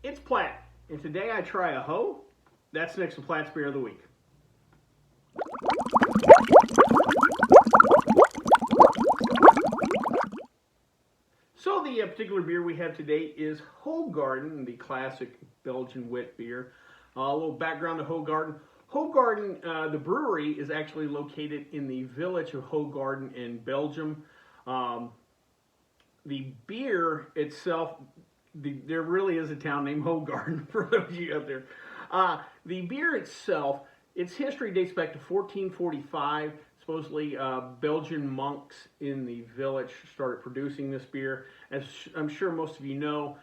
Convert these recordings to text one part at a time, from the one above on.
It's Platt, and today I try a Ho. That's next to Platt's Beer of the Week. So the particular beer we have today is Hoegaarden, the classic Belgian wit beer. A little background to Hoegaarden. Hoegaarden, the brewery, is actually located in the village of Hoegaarden in Belgium. The beer itself, there really is a town named Hoegaarden, for those of you out there. The beer itself, its history dates back to 1445. Supposedly, Belgian monks in the village started producing this beer. As I'm sure most of you know,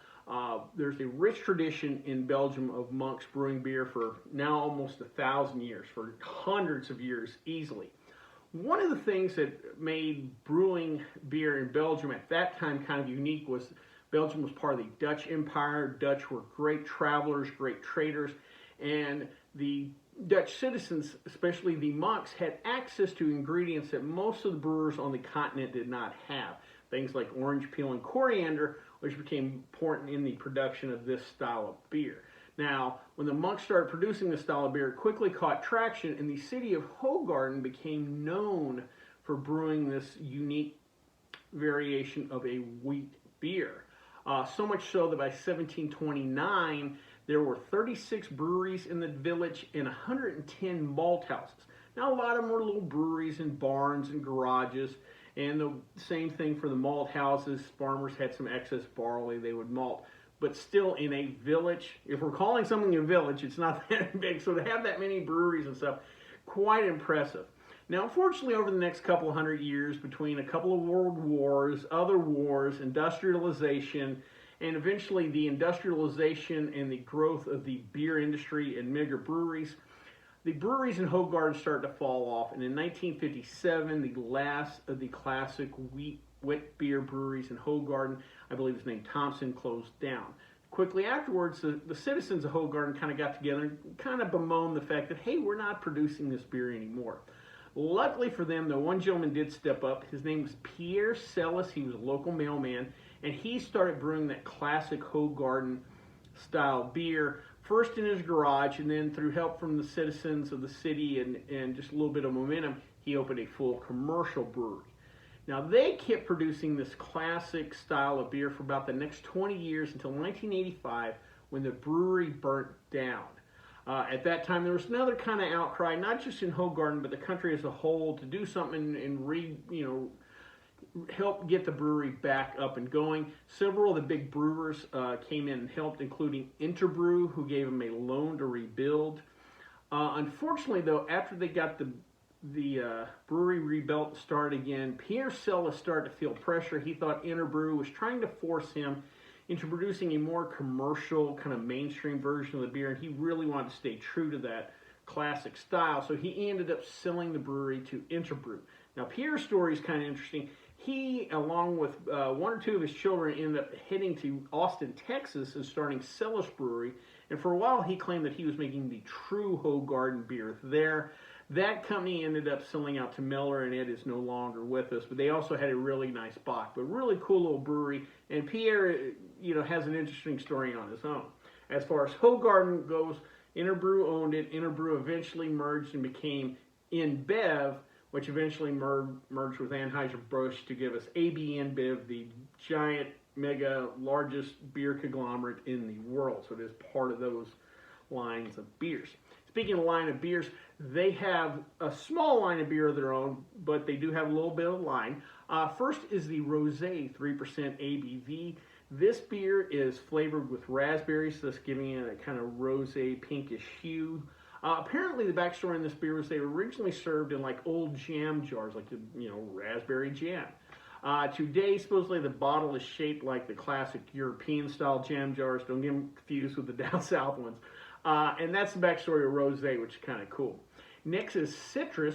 there's a rich tradition in Belgium of monks brewing beer for now almost 1,000 years, for hundreds of years easily. One of the things that made brewing beer in Belgium at that time kind of unique was Belgium was part of the Dutch Empire. Dutch were great travelers, great traders, and the Dutch citizens, especially the monks, had access to ingredients that most of the brewers on the continent did not have. Things like orange peel and coriander, which became important in the production of this style of beer. Now, when the monks started producing this style of beer, it quickly caught traction, and the city of Hoegaarden became known for brewing this unique variation of a wheat beer. So much so that by 1729, there were 36 breweries in the village and 110 malt houses. Now, a lot of them were little breweries and barns and garages, and the same thing for the malt houses. Farmers had some excess barley they would malt. But still, in a village, if we're calling something a village, it's not that big. So to have that many breweries and stuff, quite impressive. Now, unfortunately, over the next couple of hundred years, between a couple of world wars, other wars, industrialization, and eventually the industrialization and the growth of the beer industry and mega breweries, the breweries in Hoegaarden started to fall off. And in 1957, the last of the classic wit beer breweries in Hoegaarden, I believe it's named Thompson, closed down. Quickly afterwards, the citizens of Hoegaarden kind of got together and kind of bemoaned the fact that, hey, we're not producing this beer anymore. Luckily for them, though, one gentleman did step up. His name was Pierre Celis. He was a local mailman, and he started brewing that classic Hoegaarden style beer, first in his garage, and then through help from the citizens of the city and just a little bit of momentum, he opened a full commercial brewery. Now, they kept producing this classic style of beer for about the next 20 years until 1985, when the brewery burnt down. At that time, there was another kind of outcry, not just in Hoegaarden, but the country as a whole, to do something and help get the brewery back up and going. Several of the big brewers came in and helped, including Interbrew, who gave them a loan to rebuild. Unfortunately, though, after they got the brewery rebuilt, started again, Pierre Celis started to feel pressure. He thought Interbrew was trying to force him into producing a more commercial, kind of mainstream version of the beer, and he really wanted to stay true to that classic style, so he ended up selling the brewery to Interbrew. Now, Pierre's story is kind of interesting. He, along with one or two of his children, ended up heading to Austin, Texas, and starting Celis Brewery, and for a while he claimed that he was making the true Hoegaarden beer there. That company ended up selling out to Miller, and it is no longer with us. But they also had a really nice bock. But really cool little brewery. And Pierre, has an interesting story on his own. As far as Hoegaarden goes, Interbrew owned it. Interbrew eventually merged and became InBev, which eventually merged with Anheuser-Busch to give us AB InBev, the giant, mega, largest beer conglomerate in the world. So it is part of those lines of beers. Speaking of line of beers, they have a small line of beer of their own, but they do have a little bit of line. First is the Rosé, 3% ABV. This beer is flavored with raspberries, thus giving it a kind of rosé pinkish hue. Apparently, the backstory in this beer was they were originally served in like old jam jars, like raspberry jam. Today, supposedly the bottle is shaped like the classic European-style jam jars. Don't get them confused with the down south ones. And that's the backstory of Rosé, which is kind of cool. Next is Citrus,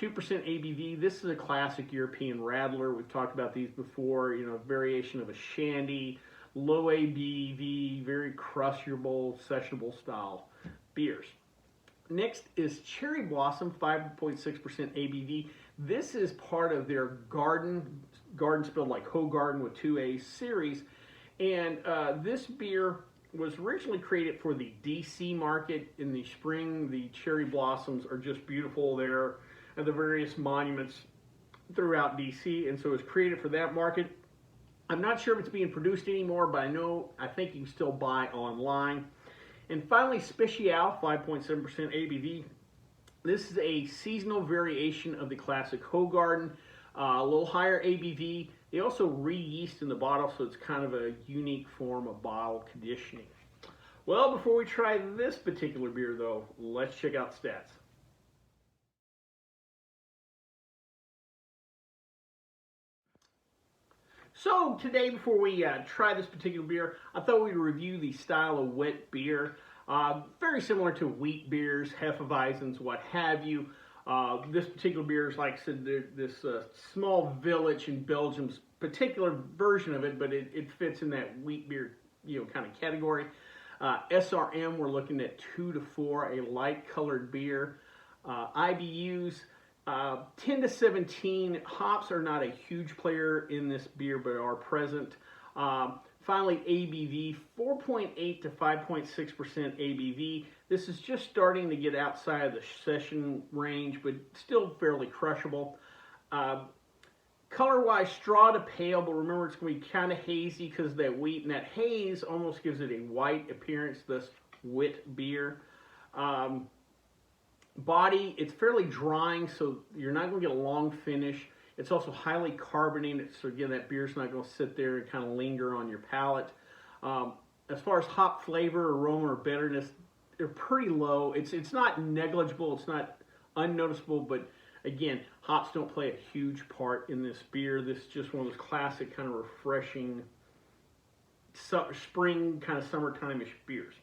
2% ABV. This is a classic European radler. We've talked about these before. A variation of a shandy, low ABV, very crushable, sessionable style beers. Next is Cherry Blossom, 5.6% ABV. This is part of their garden spelled like Hoegaarden with 2 A's series. And this beer was originally created for the DC market. In the spring, the cherry blossoms are just beautiful there at the various monuments throughout DC, and so it was created for that market. I'm not sure if it's being produced anymore, but I think you can still buy online. And finally, Special, 5.7% ABV. This is a seasonal variation of the classic Hoegaarden, a little higher ABV. They also re-yeast in the bottle, so it's kind of a unique form of bottle conditioning. Well, before we try this particular beer, though, let's check out stats. So today, before we try this particular beer, I thought we'd review the style of wet beer. Very similar to wheat beers, Hefeweizens, what have you. This particular beer is, like I said, this small village in Belgium's particular version of it, but it fits in that wheat beer, kind of category. SRM, we're looking at 2 to 4, a light colored beer. IBUs, 10 to 17. Hops are not a huge player in this beer, but are present. Finally, ABV, 4.8 to 5.6% ABV. This is just starting to get outside of the session range, but still fairly crushable. Color-wise, straw to pale, but remember it's going to be kind of hazy because of that wheat, and that haze almost gives it a white appearance, thus wit beer. Body, it's fairly drying, so you're not going to get a long finish. It's also highly carbonated, so again, that beer's not going to sit there and kind of linger on your palate. As far as hop flavor, aroma, or bitterness, they're pretty low. It's not negligible, it's not unnoticeable, but again, hops don't play a huge part in this beer. This is just one of those classic kind of refreshing spring, kind of summertime-ish beers.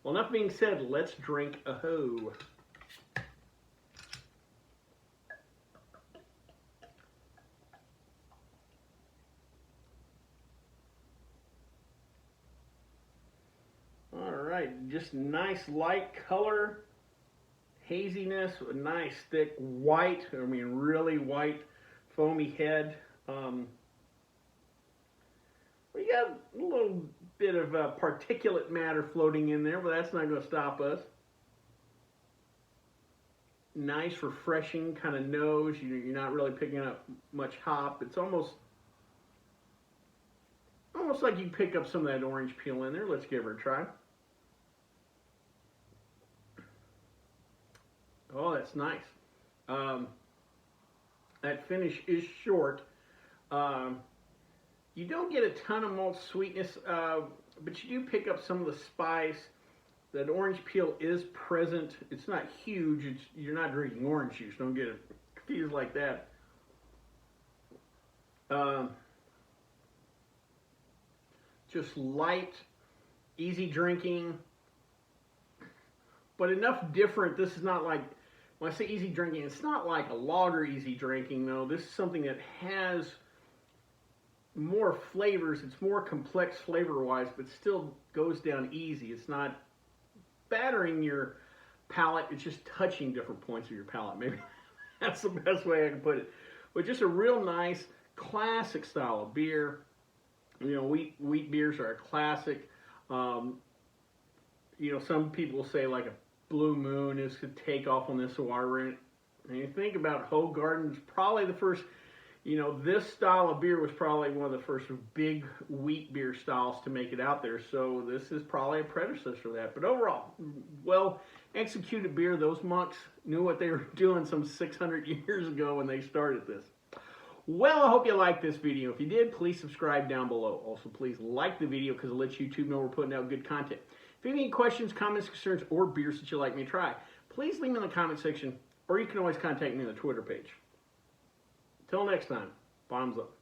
Well, enough being said, let's drink a hoe. Just nice light color, haziness, a nice thick white, really white foamy head. We got a little bit of particulate matter floating in there, but that's not going to stop us. Nice refreshing kind of nose. You're not really picking up much hop. It's almost like you pick up some of that orange peel in there. Let's give her a try. Oh, that's nice. That finish is short. You don't get a ton of malt sweetness, but you do pick up some of the spice. That orange peel is present. It's not huge. You're not drinking orange juice. Don't get it confused like that. Just light, easy drinking, but enough different. This is not like, when I say easy drinking, it's not like a lager easy drinking, though. This is something that has more flavors. It's more complex flavor-wise, but still goes down easy. It's not battering your palate. It's just touching different points of your palate. Maybe that's the best way I can put it. But just a real nice, classic style of beer. Wheat beers are a classic. Some people say like a Blue Moon is to take off on this water. And you think about Hoegaarden's probably the first, this style of beer was probably one of the first big wheat beer styles to make it out there. So this is probably a predecessor to that. But overall, well executed beer. Those monks knew what they were doing some 600 years ago when they started this. Well, I hope you liked this video. If you did, please subscribe down below. Also, please like the video because it lets YouTube know we're putting out good content. If you have any questions, comments, concerns, or beers that you'd like me to try, please leave them in the comment section, or you can always contact me on the Twitter page. Until next time, bottoms up.